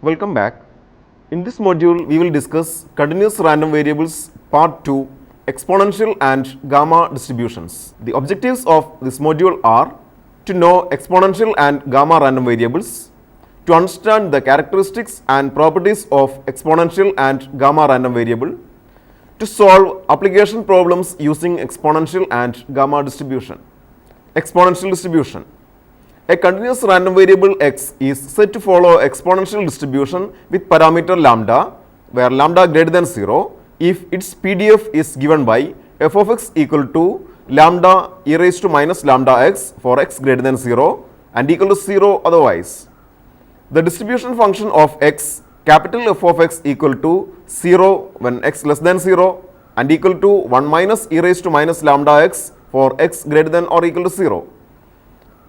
Welcome back. In this module, we will discuss continuous random variables part 2, exponential and gamma distributions. The objectives of this module are to know exponential and gamma random variables, to understand the characteristics and properties of exponential and gamma random variable, to solve application problems using exponential and gamma distribution. Exponential distribution. A continuous random variable x is said to follow exponential distribution with parameter lambda, where lambda greater than 0 if its PDF is given by f of x equal to lambda e raised to minus lambda x for x greater than 0 and equal to 0 otherwise. The distribution function of x, capital F of x equal to 0 when x less than 0 and equal to 1 minus e raised to minus lambda x for x greater than or equal to 0.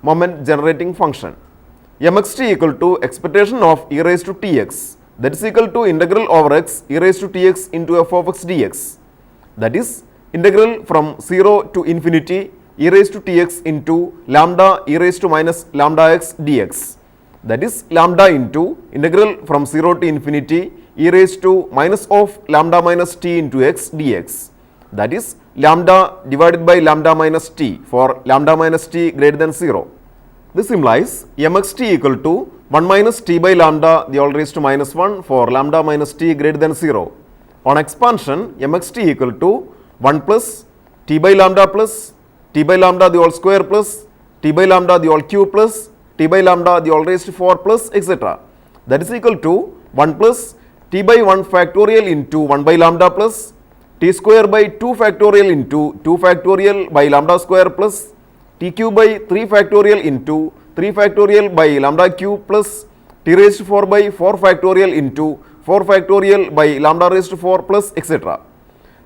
Moment generating function mxt equal to expectation of e raised to tx, that is equal to integral over x e raised to tx into f of x dx, that is integral from 0 to infinity e raised to tx into lambda e raised to minus lambda x dx, that is lambda into integral from 0 to infinity e raised to minus of lambda minus t into x dx, that is lambda divided by lambda minus t for lambda minus t greater than 0. This implies mxt equal to 1 minus t by lambda the all raised to minus 1 for lambda minus t greater than 0. On expansion, mxt equal to 1 plus t by lambda the whole square plus t by lambda the whole cube plus t by lambda the all raised to 4 plus etc. That is equal to 1 plus t by 1 factorial into 1 by lambda plus t square by 2 factorial into 2 factorial by lambda square plus t cube by 3 factorial into 3 factorial by lambda cube plus t raised to 4 by 4 factorial into 4 factorial by lambda raised to 4 plus etc.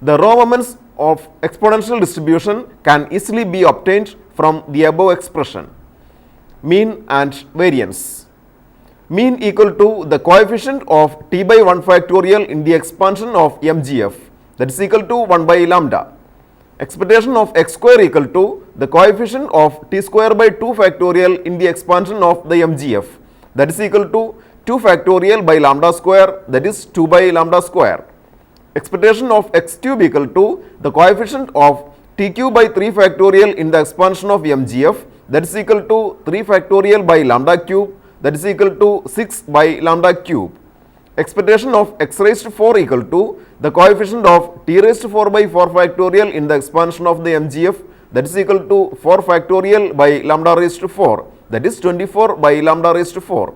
The raw moments of exponential distribution can easily be obtained from the above expression. Mean and variance. Mean equal to the coefficient of t by 1 factorial in the expansion of mgf, that is equal to 1 by lambda. Expectation of x square equal to the coefficient of t square by 2 factorial in the expansion of the mgf, that is equal to 2 factorial by lambda square, that is 2 by lambda square. Expectation of x cube equal to the coefficient of t cube by 3 factorial in the expansion of mgf, that is equal to 3 factorial by lambda cube, that is equal to 6 by lambda cube. Expectation of x raised to 4 equal to the coefficient of t raised to 4 by 4 factorial in the expansion of the mgf, that is equal to 4 factorial by lambda raised to 4, that is 24 by lambda raised to 4.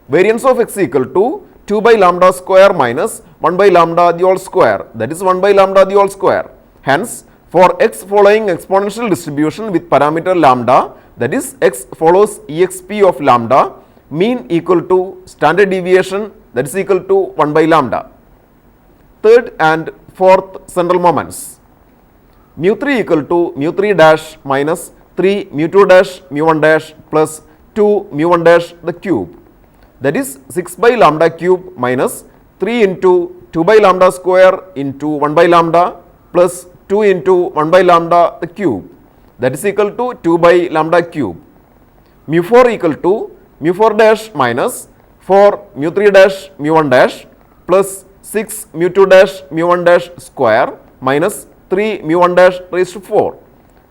Variance of x equal to 2 by lambda square minus 1 by lambda the whole square, that is 1 by lambda the whole square. Hence, for x following exponential distribution with parameter lambda, that is x follows exp of lambda, mean equal to standard deviation, that is equal to 1 by lambda. Third and fourth central moments. Mu3 equal to mu3 dash minus 3 mu2 dash mu1 dash plus 2 mu1 dash the cube, that is 6 by lambda cube minus 3 into 2 by lambda square into 1 by lambda plus 2 into 1 by lambda the cube, that is equal to 2 by lambda cube. Mu4 equal to mu4 dash minus 4 mu3 dash mu1 dash plus 6 mu2 dash mu1 dash square minus 3 mu1 dash raised to 4,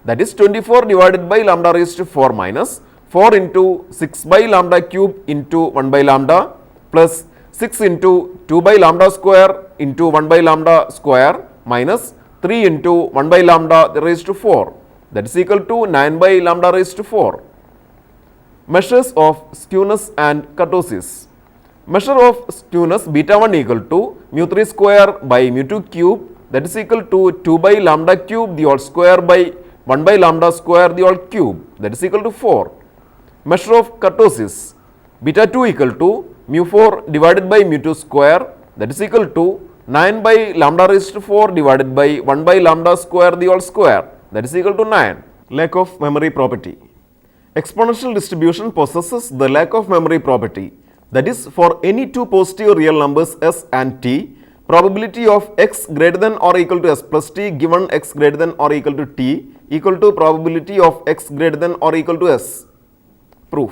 that is 24 divided by lambda raised to 4 minus 4 into 6 by lambda cube into 1 by lambda plus 6 into 2 by lambda square into 1 by lambda square minus 3 into 1 by lambda raised to 4, that is equal to 9 by lambda raised to 4. Measures of skewness and kurtosis. Measure of skewness beta 1 equal to mu3 square by mu2 cube, that is equal to 2 by lambda cube the whole square by 1 by lambda square the whole cube, that is equal to 4. Measure of kurtosis. Beta 2 equal to mu4 divided by mu2 square, that is equal to 9 by lambda raised to 4 divided by 1 by lambda square the whole square, that is equal to 9. Lack of memory property. Exponential distribution possesses the lack of memory property, that is for any two positive real numbers s and t, probability of x greater than or equal to s plus t given x greater than or equal to t equal to probability of x greater than or equal to s. Proof.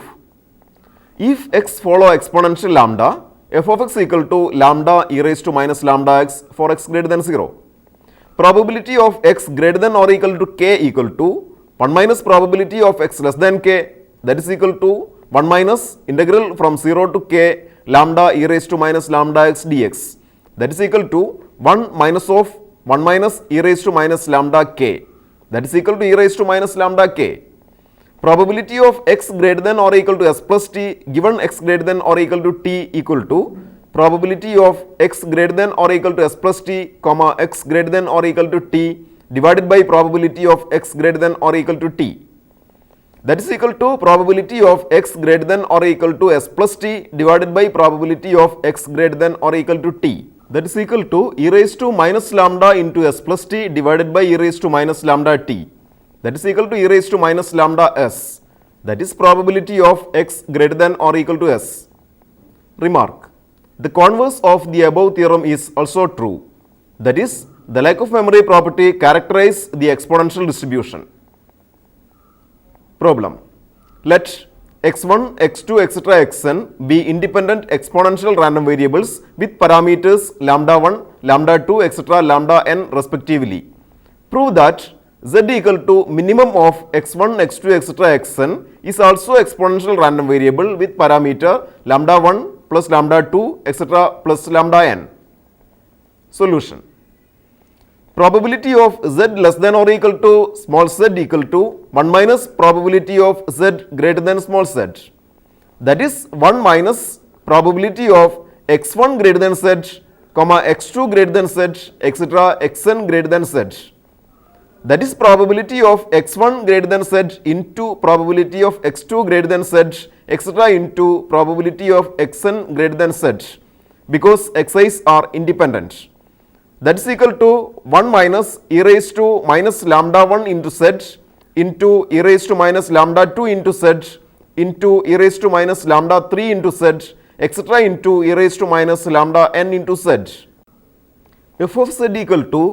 If x follow exponential lambda, f of x equal to lambda e raised to minus lambda x for x greater than 0. Probability of x greater than or equal to k equal to 1 minus probability of x less than k, that is equal to 1 minus integral from 0 to k lambda e raised to minus lambda x dx, that is equal to 1 minus of 1 minus e raised to minus lambda k, that is equal to e raised to minus lambda k. Probability of x greater than or equal to s plus t given x greater than or equal to t equal to probability of x greater than or equal to s plus t comma x greater than or equal to t divided by probability of x greater than or equal to t, that is equal to probability of x greater than or equal to s plus t divided by probability of x greater than or equal to t, that is equal to e raised to minus lambda into s plus t divided by e raised to minus lambda t, that is equal to e raised to minus lambda s, that is probability of x greater than or equal to s. Remark: the converse of the above theorem is also true, that is, the lack of memory property characterizes the exponential distribution. Problem: let x1, x2, etc. xn be independent exponential random variables with parameters lambda 1, lambda 2, etc. lambda n respectively. Prove that z equal to minimum of x1, x2, etc. xn is also exponential random variable with parameter lambda 1 plus lambda 2, etc. plus lambda n. Solution: probability of z less than or equal to small z equal to 1 minus probability of z greater than small z, that is 1 minus probability of x1 greater than z, comma x2 greater than z, etc. xn greater than z, that is probability of x1 greater than z into probability of x2 greater than z, etc. into probability of xn greater than z, because xi's are independent, that is equal to 1 minus e raised to minus lambda 1 into z into e raised to minus lambda 2 into z into e raised to minus lambda 3 into z, etc. into e raised to minus lambda n into z. F of z equal to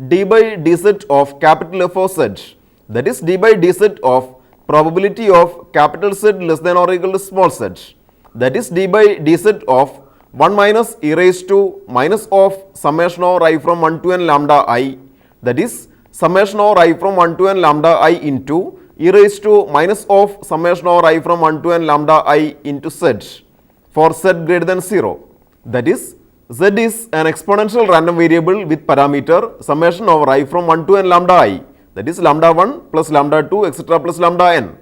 d by dz of capital F of z, that is d by dz of probability of capital Z less than or equal to small z, that is d by dz of 1 minus e raised to minus of summation over I from 1 to n lambda I, that is summation over I from 1 to n lambda I into e raised to minus of summation over I from 1 to n lambda I into z for z greater than 0, that is z is an exponential random variable with parameter summation over I from 1 to n lambda I, that is lambda 1 plus lambda 2, etc. plus lambda n.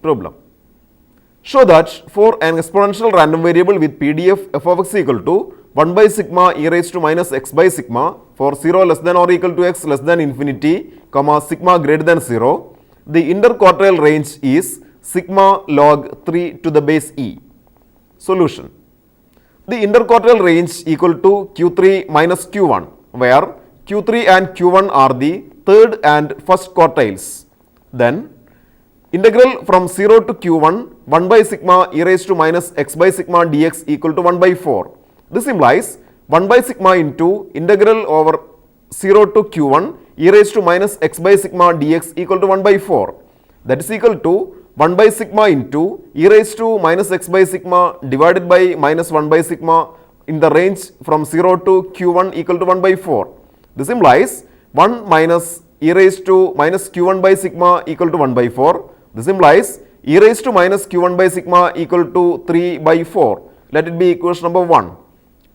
Problem: show that for an exponential random variable with PDF f of x equal to 1 by sigma e raised to minus x by sigma for 0 less than or equal to x less than infinity, comma sigma greater than 0, the interquartile range is sigma log 3 to the base e. Solution: the interquartile range equal to q3 minus q1, where q3 and q1 are the third and first quartiles. Then integral from 0 to q1 1 by sigma e raised to minus x by sigma dx equal to 1 by 4. This implies 1 by sigma into integral over 0 to q1 e raised to minus x by sigma dx equal to 1 by 4. That is equal to 1 by sigma into e raised to minus x by sigma divided by minus 1 by sigma in the range from 0 to q1 equal to 1 by 4. This implies 1 minus e raised to minus q1 by sigma equal to 1 by 4. This implies e raised to minus q1 by sigma equal to 3 by 4. Let it be equation number 1.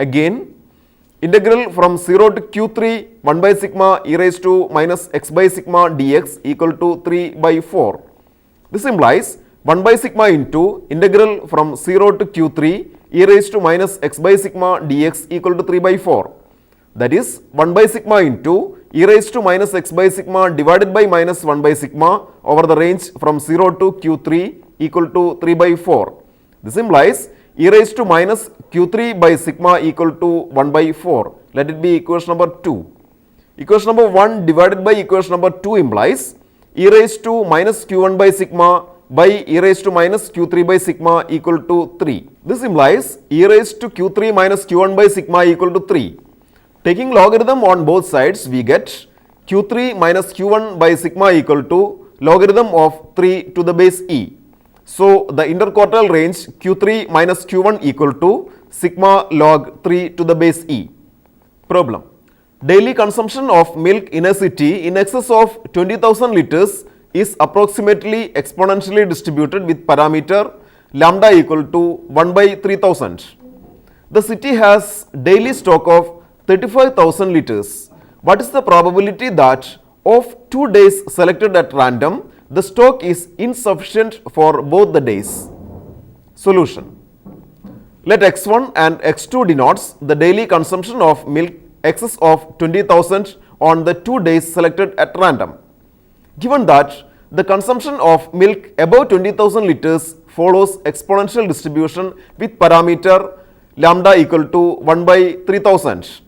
Again, integral from 0 to q3 1 by sigma e raised to minus x by sigma dx equal to 3 by 4. This implies 1 by sigma into integral from 0 to q3 e raised to minus x by sigma dx equal to 3 by 4. That is 1 by sigma into e raised to minus x by sigma divided by minus 1 by sigma over the range from 0 to q3 equal to 3 by 4. This implies e raised to minus q3 by sigma equal to 1 by 4. Let it be equation number 2. Equation number 1 divided by equation number 2 implies e raised to minus q1 by sigma by e raised to minus q3 by sigma equal to 3. This implies e raised to q3 minus q1 by sigma equal to 3. Taking logarithm on both sides, we get q3 minus q1 by sigma equal to logarithm of 3 to the base e. So, the interquartile range q3 minus q1 equal to sigma log 3 to the base e. Problem. Daily consumption of milk in a city in excess of 20,000 liters is approximately exponentially distributed with parameter lambda equal to 1 by 3000. The city has daily stock of 35,000 liters. What is the probability that of 2 days selected at random, the stock is insufficient for both the days? Solution. Let x1 and x2 denotes the daily consumption of milk excess of 20,000 on the 2 days selected at random. Given that the consumption of milk above 20,000 liters follows exponential distribution with parameter lambda equal to 1 by 3000,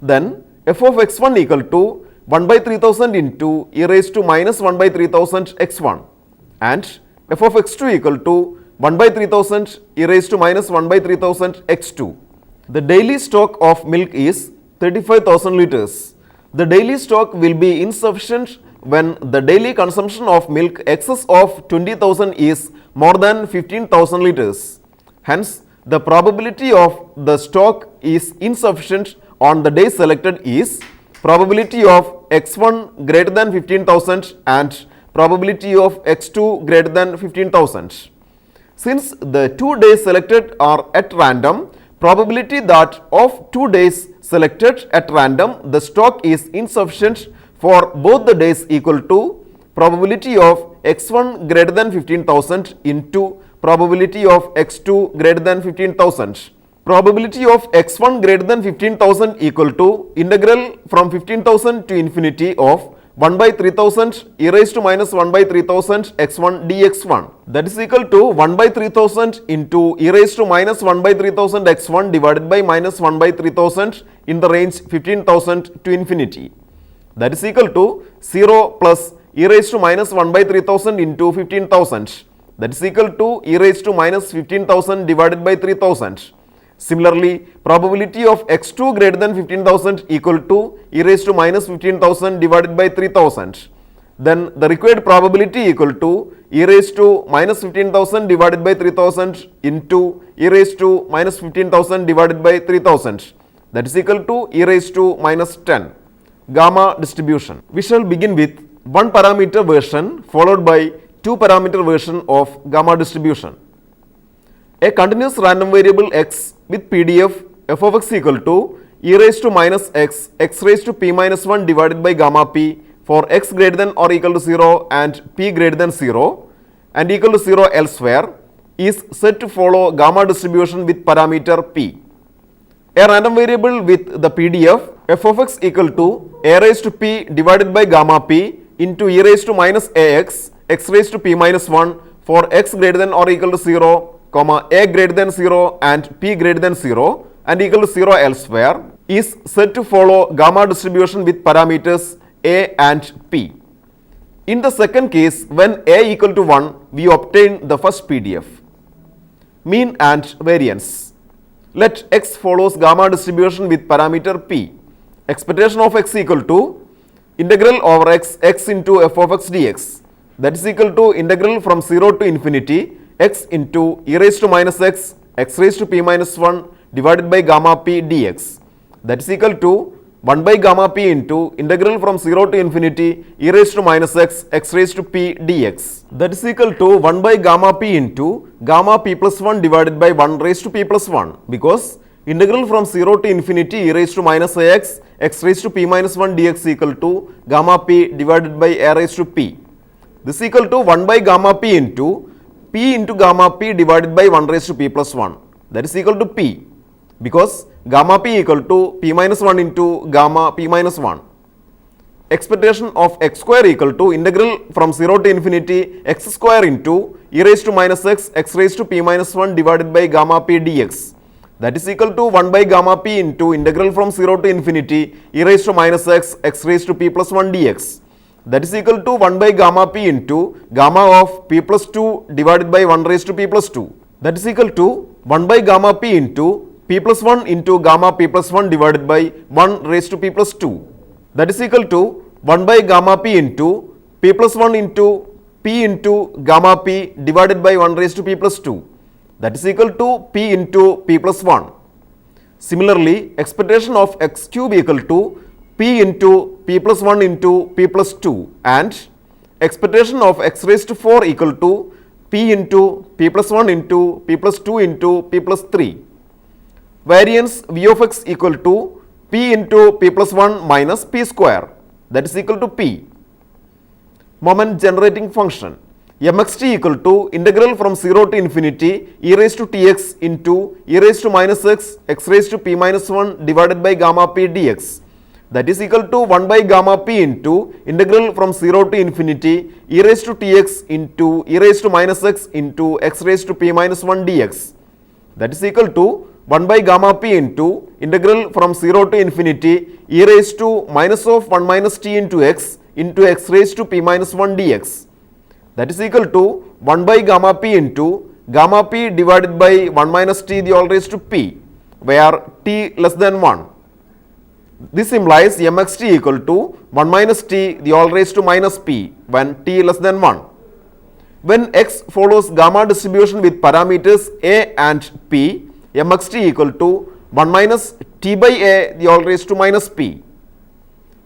then f of x1 equal to 1 by 3000 into e raised to minus 1 by 3000 x1 and f of x2 equal to 1 by 3000 e raised to minus 1 by 3000 x2. The daily stock of milk is 35,000 liters. The daily stock will be insufficient when the daily consumption of milk excess of 20,000 is more than 15,000 liters. Hence, the probability of the stock is insufficient on the day selected is probability of x1 greater than 15,000 and probability of x2 greater than 15,000. Since the 2 days selected are at random, probability that of 2 days selected at random the stock is insufficient for both the days equal to probability of x1 greater than 15,000 into probability of x2 greater than 15,000. Probability of x1 greater than 15,000 equal to integral from 15,000 to infinity of 1 by 3000 e raised to minus 1 by 3000 x1 dx1, that is equal to 1 by 3000 into e raised to minus 1 by 3000 x1 divided by minus 1 by 3000 in the range 15,000 to infinity, that is equal to 0 plus e raised to minus 1 by 3000 into 15,000, that is equal to e raised to minus 15,000 divided by 3000. Similarly, probability of x2 greater than 15,000 equal to e raised to minus 15,000 divided by 3000. Then the required probability equal to e raised to minus 15,000 divided by 3000 into e raised to minus 15,000 divided by 3000. That is equal to e raised to minus 10. Gamma distribution. We shall begin with one parameter version followed by two parameter version of gamma distribution. A continuous random variable x with PDF f of x equal to e raised to minus x, x raised to p minus 1 divided by gamma p for x greater than or equal to 0 and p greater than 0 and equal to 0 elsewhere is said to follow gamma distribution with parameter p. A random variable with the PDF f of x equal to a raised to p divided by gamma p into e raised to minus ax, x raised to p minus 1 for x greater than or equal to 0, a greater than 0 and p greater than 0 and equal to 0 elsewhere is said to follow gamma distribution with parameters a and p. In the second case, when a equal to 1, we obtain the first PDF. Mean and variance. Let x follows gamma distribution with parameter p. Expectation of x equal to integral over x into f of x dx, that is equal to integral from 0 to infinity x into e raised to minus x, x raised to p minus 1 divided by gamma p dx, that is equal to 1 by gamma p into integral from 0 to infinity e raised to minus x, x raised to p dx, that is equal to 1 by gamma p into gamma p plus 1 divided by 1 raised to p plus 1, because integral from 0 to infinity e raised to minus ax, x raised to p minus 1 dx equal to gamma p divided by a raised to p. This is equal to 1 by gamma p into gamma p divided by 1 raised to p plus 1, that is equal to p, because gamma p equal to p minus 1 into gamma p minus 1. Expectation of x square equal to integral from 0 to infinity x square into e raised to minus x, x raised to p minus 1 divided by gamma p dx, that is equal to 1 by gamma p into integral from 0 to infinity e raised to minus x, x raised to p plus 1 dx, that is equal to 1 by gamma p into gamma of p plus 2 divided by 1 raised to p plus 2, that is equal to 1 by gamma p into p plus 1 into gamma p plus 1 divided by 1 raised to p plus 2, that is equal to 1 by gamma p into p plus 1 into p into gamma p divided by 1 raised to p plus 2, that is equal to p into p plus 1. Similarly, expectation of x cube equal to p into p plus 1 into p plus 2 and expectation of x raised to 4 equal to p into p plus 1 into p plus 2 into p plus 3. Variance v of x equal to p into p plus 1 minus p square, that is equal to p. Moment generating function mxt equal to integral from 0 to infinity e raised to tx into e raised to minus x raised to p minus 1 divided by gamma p dx, that is equal to 1 by gamma p into integral from 0 to infinity e raised to tx into e raised to minus x into x raised to p minus 1 dx, that is equal to 1 by gamma p into integral from 0 to infinity e raised to minus of 1 minus t into x raised to p minus 1 dx, that is equal to 1 by gamma p into gamma p divided by 1 minus t the all raised to p, where t less than 1. This implies mxt equal to 1 minus t the all raised to minus p when t less than 1. When x follows gamma distribution with parameters a and p, mxt equal to 1 minus t by a the all raised to minus p.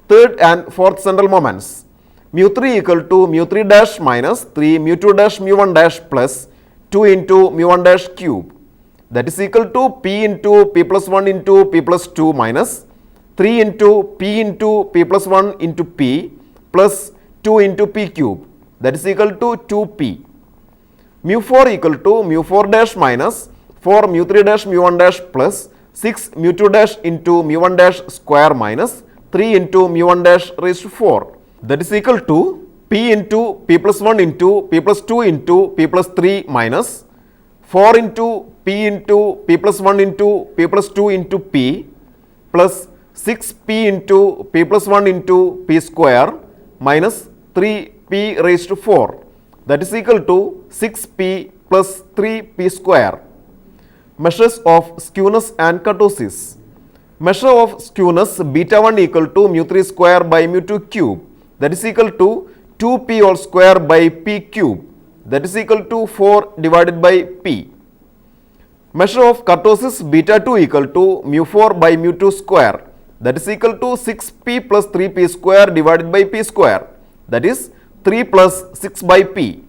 Third and fourth central moments. Mu3 equal to mu3 dash minus 3 mu2 dash mu1 dash plus 2 into mu1 dash cube, that is equal to p into p plus 1 into p plus 2 minus 3 into p plus 1 into p plus 2 into p cube, that is equal to 2p. Mu4 equal to mu4 dash minus 4 mu3 dash mu1 dash plus 6 mu2 dash into mu1 dash square minus 3 into mu1 dash raised to 4, that is equal to p into p plus 1 into p plus 2 into p plus 3 minus 4 into p plus 1 into p plus 2 into p plus 6p into p plus 1 into p square minus 3p raised to 4, that is equal to 6p plus 3p square. Measures of skewness and kurtosis. Measure of skewness beta 1 equal to mu3 square by mu2 cube, that is equal to 2p all square by p cube, that is equal to 4 divided by p. Measure of kurtosis beta 2 equal to mu4 by mu2 square, that is equal to 6p plus 3p square divided by p square, that is 3 plus 6 by p.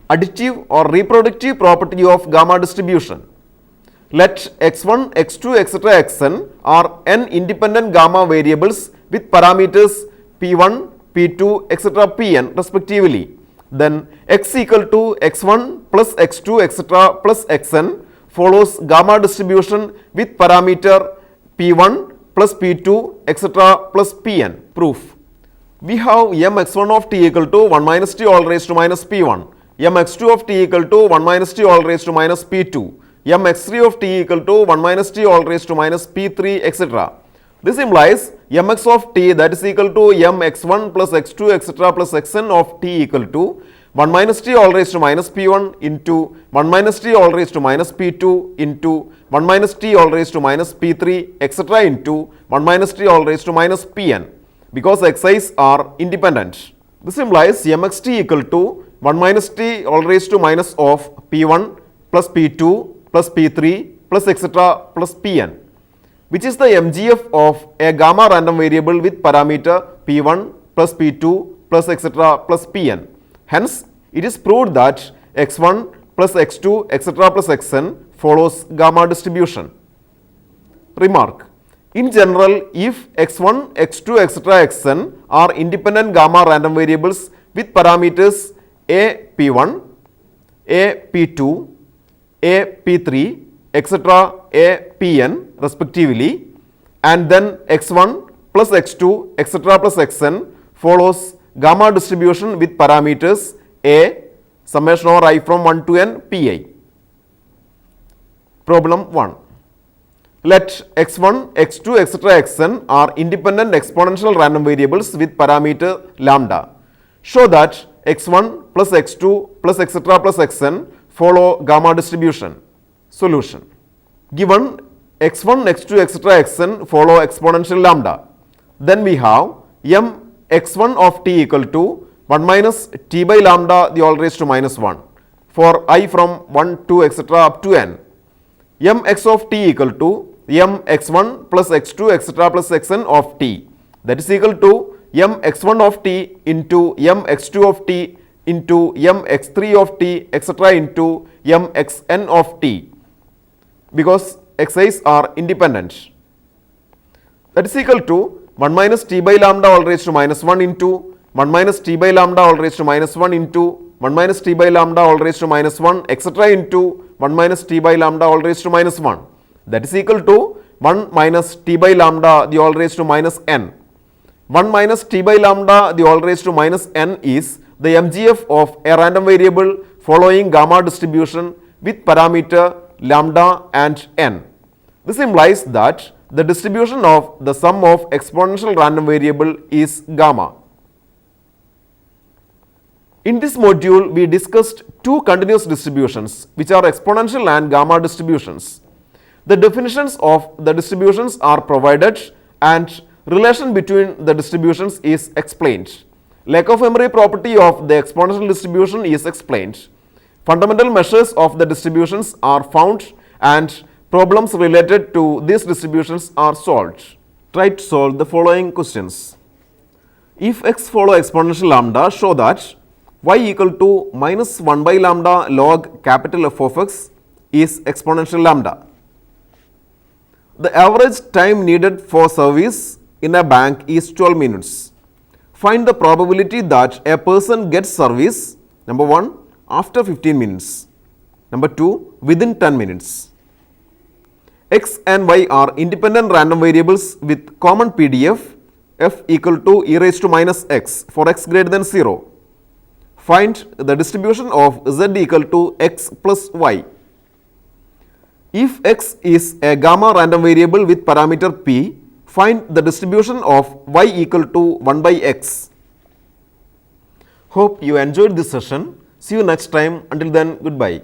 Additive or reproductive property of gamma distribution. Let x1, x2, etc. xn are n independent gamma variables with parameters p1, p2, etc. pn respectively. Then x equal to x1 plus x2, etc. plus xn follows gamma distribution with parameter p1 plus p2, etc. plus pn. Proof. We have mx1 of t equal to 1 minus t all raised to minus p1, mx2 of t equal to 1 minus t all raised to minus p2, mx3 of t equal to 1 minus t all raised to minus p3, etc. This implies mx of t, that is equal to mx1 plus x2 etc. plus xn of t equal to 1 minus t all raised to minus p1 into 1 minus t all raised to minus p2 into 1 minus t all raised to minus p3 etc. into 1 minus t all raised to minus pn, because xi's are independent. This implies mxt equal to 1 minus t all raised to minus of p1 plus p2 plus p3 plus etc. plus pn, which is the mgf of a gamma random variable with parameter p1 plus p2 plus etc. plus pn. Hence, it is proved that x1 plus x2 etc. plus xn follows gamma distribution. Remark. In general, if x1, x2 etc. xn are independent gamma random variables with parameters a p1, a p2, a p3 etc. a pn respectively, and then x1 plus x2 etc. plus xn follows gamma distribution with parameters a summation over I from 1 to n pi. Problem 1. Let x1, x2 etc. xn are independent exponential random variables with parameter lambda. Show that x1 plus x2 plus etc. plus xn follow gamma distribution. Solution. Given x1, x2 etc. xn follow exponential lambda, then we have m x1 of t equal to 1 minus t by lambda the all raised to minus 1 for I from 1 to etc. up to n. Mx of t equal to m x1 plus x2 etc. plus xn of t, that is equal to m x1 of t into m x2 of t into m x3 of t etc. into m xn of t, because xi's are independent. That is equal to 1 minus t by lambda all raised to minus 1 into 1 minus t by lambda all raised to minus 1 into 1 minus t by lambda all raised to minus 1 etc. into 1 minus t by lambda all raised to minus 1, that is equal to 1 minus t by lambda the all raised to minus n. 1 minus t by lambda the all raised to minus n is the MGF of a random variable following gamma distribution with parameter lambda and n. This implies that the distribution of the sum of exponential random variable is gamma. In this module, we discussed two continuous distributions which are exponential and gamma distributions. The definitions of the distributions are provided and relation between the distributions is explained. Lack of memory property of the exponential distribution is explained. Fundamental measures of the distributions are found and problems related to these distributions are solved. Try to solve the following questions. If x follow exponential lambda, show that y equal to minus 1 by lambda log capital F of x is exponential lambda. The average time needed for service in a bank is 12 minutes. Find the probability that a person gets service, number 1, after 15 minutes, number 2, within 10 minutes. X and y are independent random variables with common PDF f equal to e raised to minus x for x greater than 0. Find the distribution of z equal to x plus y. If x is a gamma random variable with parameter p, find the distribution of y equal to 1 by x. Hope you enjoyed this session. See you next time. Until then, goodbye.